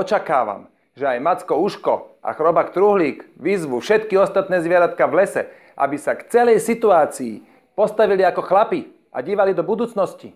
očakávam, že aj Macko Uško a Chrobák Truhlík vyzvú všetky ostatné zvieratka v lese, aby sa k celej situácii postavili ako chlapi a dívali do budúcnosti.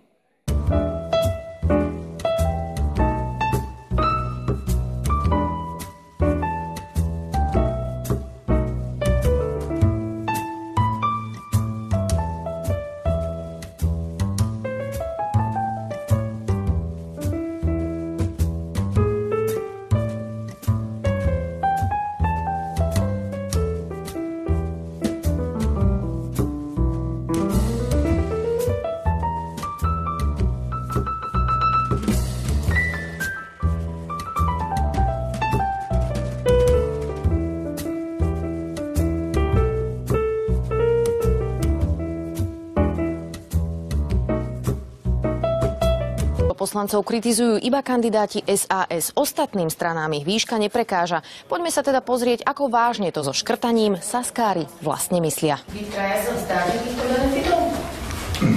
Poslancov kritizujú iba kandidáti SAS. Ostatným stranám ich výška neprekáža. Poďme sa teda pozrieť, ako vážne to so škrtaním saskári vlastne myslia. Vy traja sa vzdáte týchto benefitov?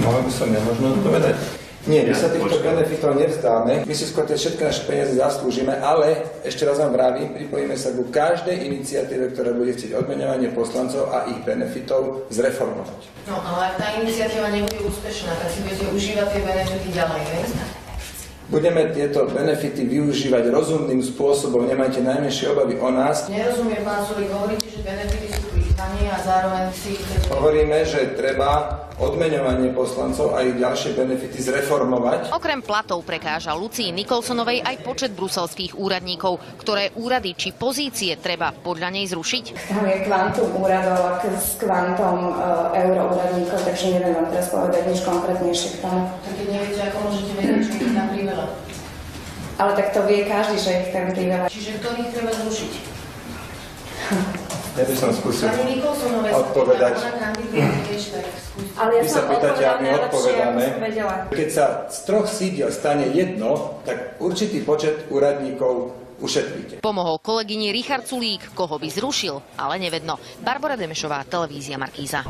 No, by som nemožno odpovedať. Nie, my sa týchto benefitov nevzdáme. My si skôr tie všetky naše peniaze zaslúžime, ale ešte raz vám vravím, pripojíme sa ku každej iniciatíve, ktorá bude chcieť odmeňovanie poslancov a ich benefitov zreformovať. No, ale ak tá iniciatíva nebude úspešná, tak si budete užívať tie benefity ďalej, ne? Budeme tieto benefity využívať rozumným spôsobom, nemajte najmenšie obavy o nás. Nerozumiem, pán Sulík, hovoríte, že benefity sú plýtvanie a zároveň si... Hovoríme, že treba odmeňovanie poslancov a ich ďalšie benefity zreformovať. Okrem platov prekáža Lucii Nicholsonovej aj počet bruselských úradníkov, ktoré úrady či pozície treba podľa nej zrušiť. Tam je kvantum úradov s kvantom euroúradníkov, takže neviem vám teraz povedať nič konkrétnejšie k tomu. Tak keď neviete, ako môžete vedieť, že ich tam priveľa. Ale tak to vie každý, že ich tam priveľa. Čiže ktorých treba zrušiť? Ja by som skúsil Pani Nicholsonovej odpovedať. Ale ja Vy som sa pýtate a my odpovedané, odpovedáme. lepšie, ako som vedela. Keď sa z 3 sídiel stane 1, tak určitý počet úradníkov ušetríte. Pomohol kolegyni Richard Sulík, koho by zrušil, ale nevedno. Barbora Demešová, televízia Markíza.